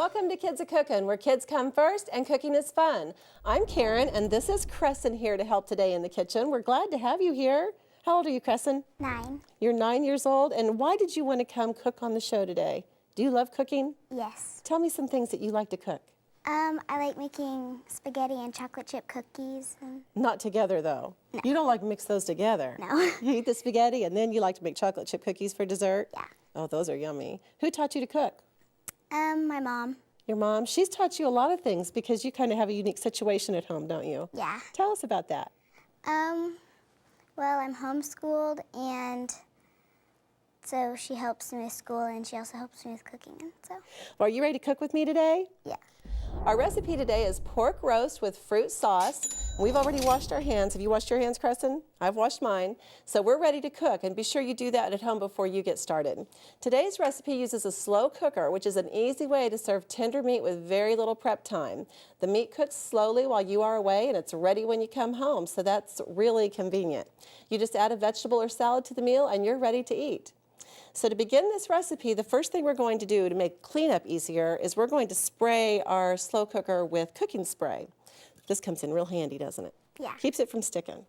Welcome to Kids A-Cookin', where kids come first and cooking is fun. I'm Karen, and this is Crescent here to help today in the kitchen. We're glad to have you here. How old are you, Crescent? 9. You're 9 years old, and why did you want to come cook on the show today? Do you love cooking? Yes. Tell me some things that you like to cook. I like making spaghetti and chocolate chip cookies. Not together, though. No. You don't like to mix those together. No. You eat the spaghetti, and then you like to make chocolate chip cookies for dessert? Yeah. Oh, those are yummy. Who taught you to cook? My mom. Your mom? She's taught you a lot of things because you kind of have a unique situation at home, don't you? Yeah. Tell us about that. Well, I'm homeschooled, and so she helps me with school, and she also helps me with cooking, and so. Well, are you ready to cook with me today? Yeah. Our recipe today is pork roast with fruit sauce. We've already washed our hands. Have you washed your hands, Crescent? I've washed mine. So we're ready to cook, and be sure you do that at home before you get started. Today's recipe uses a slow cooker, which is an easy way to serve tender meat with very little prep time. The meat cooks slowly while you are away, and it's ready when you come home, so that's really convenient. You just add a vegetable or salad to the meal, and you're ready to eat. So to begin this recipe, the first thing we're going to do to make cleanup easier is we're going to spray our slow cooker with cooking spray. This comes in real handy, doesn't it? Yeah. Keeps it from sticking.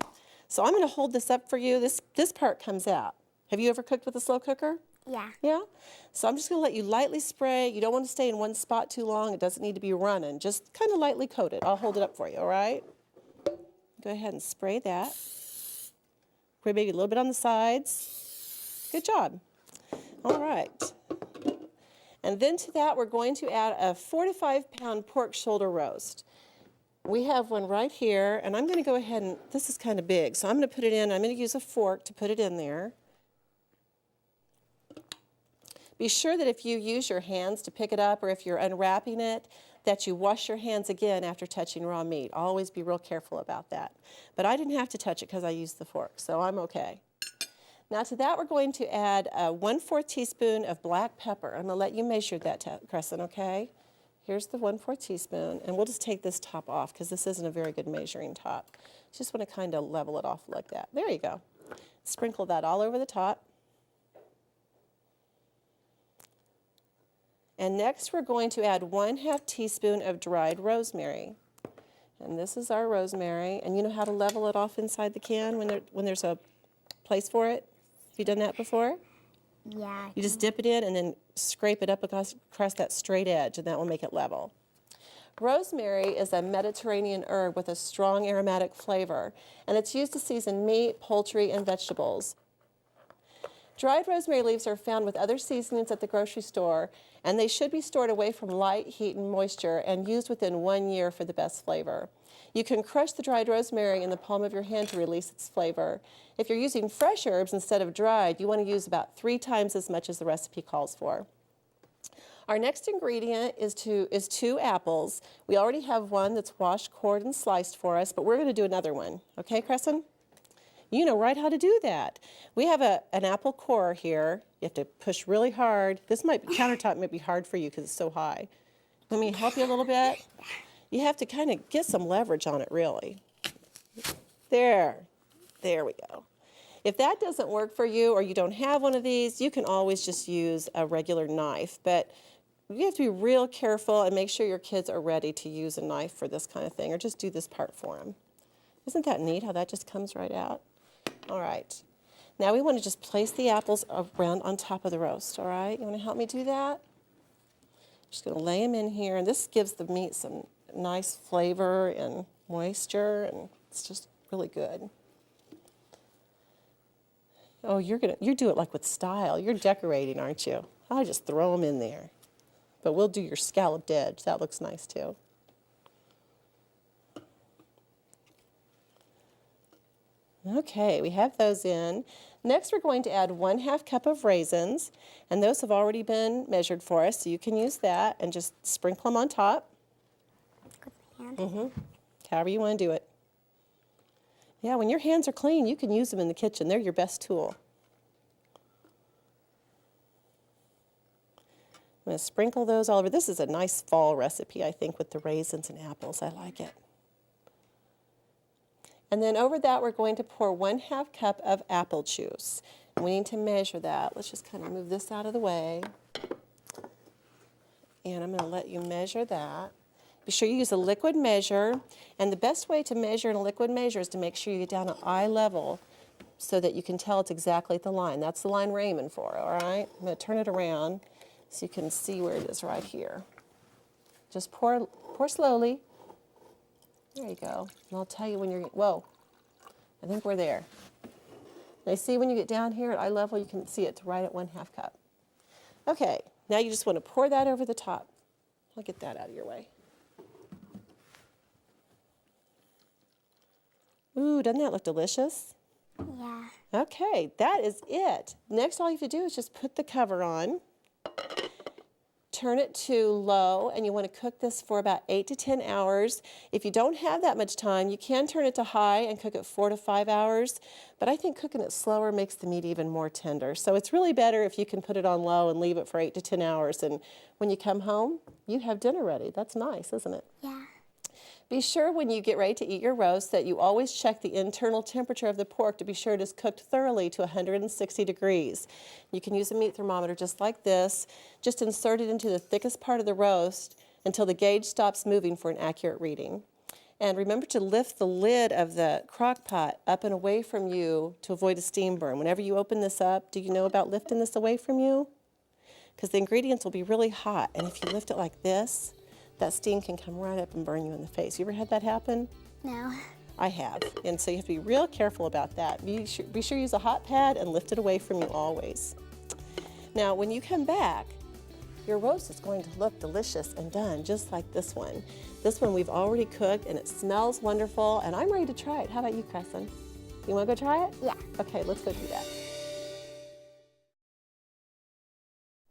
So I'm going to hold this up for you. This part comes out. Have you ever cooked with a slow cooker? Yeah. Yeah? So I'm just going to let you lightly spray. You don't want to stay in one spot too long. It doesn't need to be running. Just kind of lightly coat it. I'll hold it up for you, all right? Go ahead and spray that. Spray maybe a little bit on the sides. Good job. All right. And then to that, we're going to add a 4 to 5 pound pork shoulder roast. We have one right here, and I'm going to go ahead and, this is kind of big, so I'm going to put it in. I'm going to use a fork to put it in there. Be sure that if you use your hands to pick it up, or if you're unwrapping it, that you wash your hands again after touching raw meat. Always be real careful about that. But I didn't have to touch it because I used the fork, so I'm okay. Now to that, we're going to add 1/4 teaspoon of black pepper. I'm going to let you measure that, Crescent, okay? Here's the 1/4 teaspoon, and we'll just take this top off because this isn't a very good measuring top. Just want to kind of level it off like that. There you go. Sprinkle that all over the top. And next, we're going to add 1/2 teaspoon of dried rosemary. And this is our rosemary. And you know how to level it off inside the can when there's a place for it? Have you done that before? Yeah. You just dip it in and then scrape it up across that straight edge, and that will make it level. Rosemary is a Mediterranean herb with a strong aromatic flavor, and it's used to season meat, poultry, and vegetables. Dried rosemary leaves are found with other seasonings at the grocery store, and they should be stored away from light, heat, and moisture and used within 1 year for the best flavor. You can crush the dried rosemary in the palm of your hand to release its flavor. If you're using fresh herbs instead of dried, you want to use about 3 times as much as the recipe calls for. Our next ingredient is 2 apples. We already have one that's washed, cored, and sliced for us, but we're going to do another one. Okay, Crescent? You know right how to do that. We have an apple core here. You have to push really hard. This countertop might be hard for you because it's so high. Let me help you a little bit. You have to kind of get some leverage on it, really. There we go. If that doesn't work for you, or you don't have one of these, you can always just use a regular knife. But you have to be real careful and make sure your kids are ready to use a knife for this kind of thing, or just do this part for them. Isn't that neat how that just comes right out? All right. Now we want to just place the apples around on top of the roast, all right? You want to help me do that? Just going to lay them in here, and this gives the meat some nice flavor and moisture, and it's just really good. Oh, you do it like with style. You're decorating, aren't you? I'll just throw them in there. But we'll do your scalloped edge. That looks nice too. Okay, we have those in. Next, we're going to add 1/2 cup of raisins, and those have already been measured for us, so you can use that and just sprinkle them on top. With my hand. However you want to do it. Yeah, when your hands are clean, you can use them in the kitchen. They're your best tool. I'm going to sprinkle those all over. This is a nice fall recipe, I think, with the raisins and apples. I like it. And then over that, we're going to pour 1/2 cup of apple juice. We need to measure that. Let's just kind of move this out of the way. And I'm going to let you measure that. Be sure you use a liquid measure, and the best way to measure in a liquid measure is to make sure you get down at eye level so that you can tell it's exactly at the line. That's the line we're aiming for, all right? I'm going to turn it around so you can see where it is right here. Just pour slowly. There you go. And I'll tell you when you're, whoa, I think we're there. Now see when you get down here at eye level, you can see it's right at 1/2 cup. Okay, now you just want to pour that over the top. I'll get that out of your way. Ooh, doesn't that look delicious? Yeah. Okay, that is it. Next, all you have to do is just put the cover on, turn it to low, and you want to cook this for about 8 to 10 hours. If you don't have that much time, you can turn it to high and cook it 4 to 5 hours, but I think cooking it slower makes the meat even more tender. So it's really better if you can put it on low and leave it for 8 to 10 hours, and when you come home, you have dinner ready. That's nice, isn't it? Yeah. Be sure when you get ready to eat your roast that you always check the internal temperature of the pork to be sure it is cooked thoroughly to 160 degrees. You can use a meat thermometer just like this. Just insert it into the thickest part of the roast until the gauge stops moving for an accurate reading. And remember to lift the lid of the crock pot up and away from you to avoid a steam burn. Whenever you open this up, do you know about lifting this away from you? Because the ingredients will be really hot, and if you lift it like this, that steam can come right up and burn you in the face. You ever had that happen? No. I have, and so you have to be real careful about that. Be sure you use a hot pad and lift it away from you always. Now, when you come back, your roast is going to look delicious and done, just like this one. This one we've already cooked, and it smells wonderful, and I'm ready to try it. How about you, Crescent? You want to go try it? Yeah. Okay, let's go do that.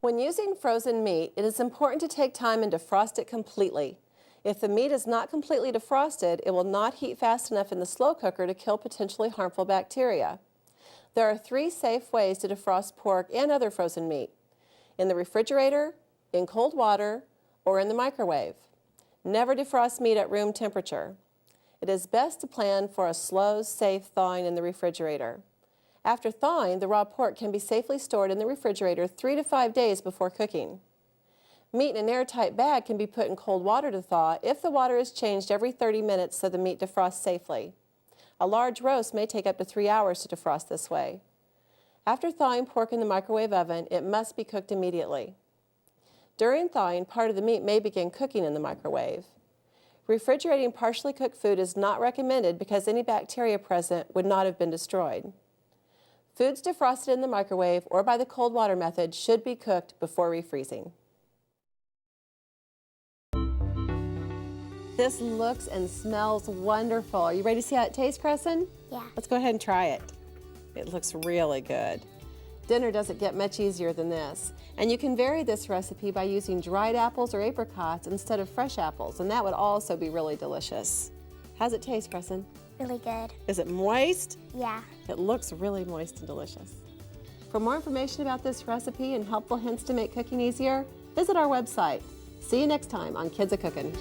When using frozen meat, it is important to take time and defrost it completely. If the meat is not completely defrosted, it will not heat fast enough in the slow cooker to kill potentially harmful bacteria. There are 3 safe ways to defrost pork and other frozen meat: in the refrigerator, in cold water, or in the microwave. Never defrost meat at room temperature. It is best to plan for a slow, safe thawing in the refrigerator. After thawing, the raw pork can be safely stored in the refrigerator 3 to 5 days before cooking. Meat in an airtight bag can be put in cold water to thaw if the water is changed every 30 minutes so the meat defrosts safely. A large roast may take up to 3 hours to defrost this way. After thawing pork in the microwave oven, it must be cooked immediately. During thawing, part of the meat may begin cooking in the microwave. Refrigerating partially cooked food is not recommended because any bacteria present would not have been destroyed. Foods defrosted in the microwave or by the cold water method should be cooked before refreezing. This looks and smells wonderful. Are you ready to see how it tastes, Crescent? Yeah. Let's go ahead and try it. It looks really good. Dinner doesn't get much easier than this. And you can vary this recipe by using dried apples or apricots instead of fresh apples, and that would also be really delicious. How's it taste, Crescent? Really good. Is it moist? Yeah. It looks really moist and delicious. For more information about this recipe and helpful hints to make cooking easier, visit our website. See you next time on Kids A Cookin'.